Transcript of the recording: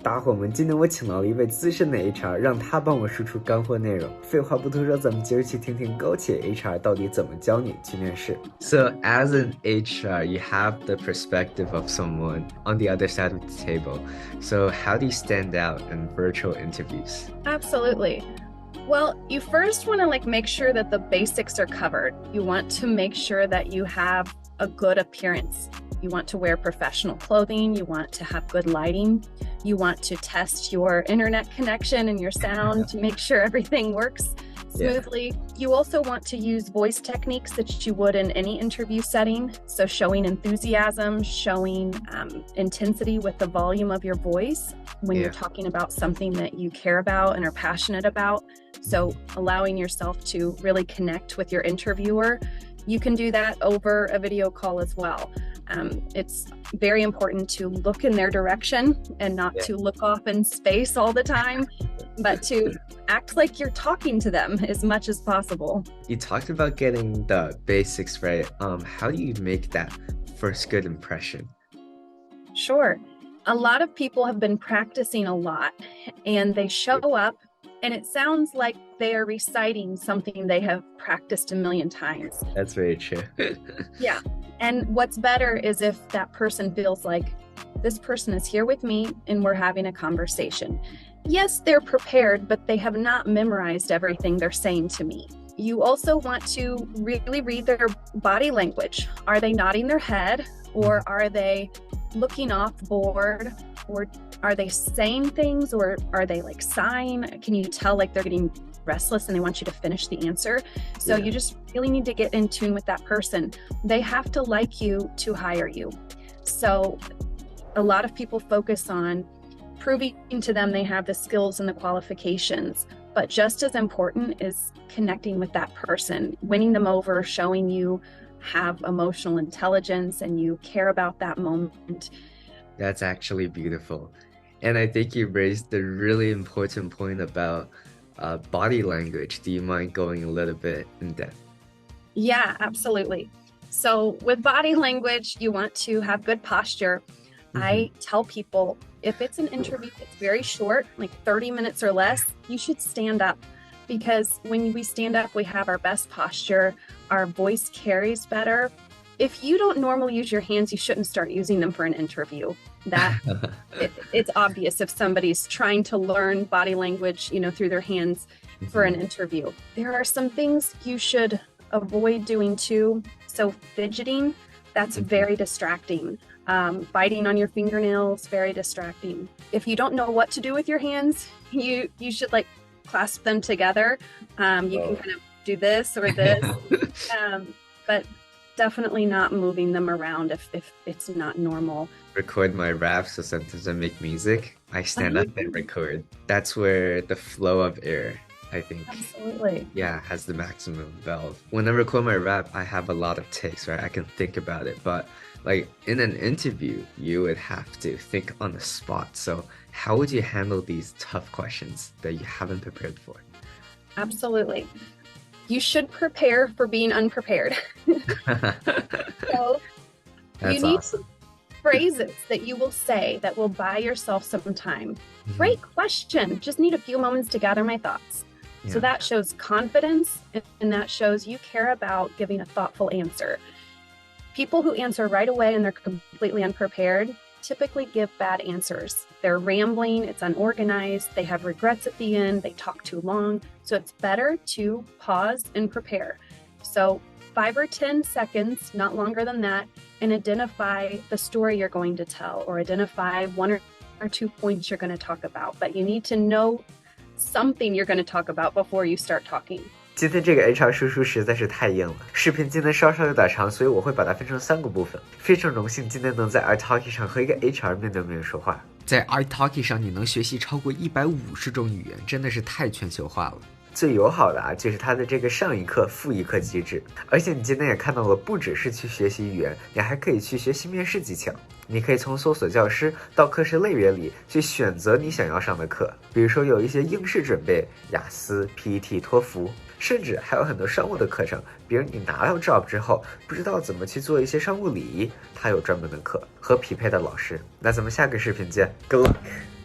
大伙们，今天我请到了一位资深的 HR， 让他帮我输出干货内容。废话不多说，咱们今儿去听听高企 HR 到底怎么教你去面试。So as an HR, you have the perspective of someone on the other side of the table. So how do you stand out in virtual interviews? Absolutely. Well, you first want to make sure that the basics are covered. You want to make sure that you have a good appearance. You want to wear professional clothing. You want to have good lighting. You want to test your internet connection and your sound to make sure everything works smoothly. Yeah. You also want to use voice techniques that you would in any interview setting. So showing enthusiasm, showing intensity with the volume of your voice when you're talking about something that you care about and are passionate about. So allowing yourself to really connect with your interviewer. You can do that over a video call as well. It's very important to look in their direction and not to look off in space all the time, but to act like you're talking to them as much as possible. You talked about getting the basics right. How do you make that first good impression? Sure. A lot of people have been practicing a lot and they show up and it sounds like they are reciting something they have practiced a million times. That's very true. Yeah. And what's better is if that person feels like this person is here with me and we're having a conversation. Yes, they're prepared, but they have not memorized everything they're saying to me. You also want to really read their body language. Are they nodding their head or are they looking off board or are they saying things or are they sighing? Can you tell they're getting restless and they want you to finish the answer? So you just really need to get in tune with that person. They have to like you to hire you. So a lot of people focus on proving to them they have the skills and the qualifications, but just as important is connecting with that person, winning them over, showing you have emotional intelligence and you care about that moment. That's actually beautiful. And I think you raised the really important point about body language. Do you mind going a little bit in depth? Yeah, absolutely. So with body language, you want to have good posture. I tell people if it's an interview that's very short, 30 minutes or less, you should stand up because when we stand up, we have our best posture, our voice carries better. If you don't normally use your hands, you shouldn't start using them for an interview. It's obvious if somebody's trying to learn body language, through their hands for an interview. There are some things you should avoid doing too. So fidgeting, that's very distracting. Biting on your fingernails, very distracting. If you don't know what to do with your hands, you should clasp them together. You can kind of do this or this, but definitely not moving them around if it's not normal. Record my rap, so sometimes I make music. I stand up and record. That's where the flow of air, I think. Absolutely. Yeah, has the maximum valve. When I record my rap, I have a lot of takes, right? I can think about it, but in an interview, you would have to think on the spot. So how would you handle these tough questions that you haven't prepared for? Absolutely. You should prepare for being unprepared. So you need some phrases that you will say that will buy yourself some time. Great question. Just need a few moments to gather my thoughts. Yeah. So that shows confidence and that shows you care about giving a thoughtful answer. People who answer right away and they're completely unprepared typically give bad answers. They're rambling, it's unorganized, they have regrets at the end, they talk too long. So it's better to pause and prepare. So 5 or 10 seconds, not longer than that, and identify the story you're going to tell or identify 1 or 2 points you're going to talk about. But you need to know something you're going to talk about before you start talking. 今天这个 HR 输出实在是太硬了，视频今天稍稍有点长，所以我会把它分成3个部分。非常荣幸今天能在 iTalki 上和一个 HR 面对面说话。在 iTalki 上你能学习超过150种语言，真的是太全球化了。最友好的就是它的这个上一课付一课机制，而且你今天也看到了，不只是去学习语言，你还可以去学习面试技巧。你可以从搜索教师到课时类别里去选择你想要上的课，比如说有一些应试准备，雅思、PET、托福。甚至还有很多商务的课程，比如你拿到 job 之后，不知道怎么去做一些商务礼仪，它有专门的课和匹配的老师。那咱们下个视频见 ，Good luck。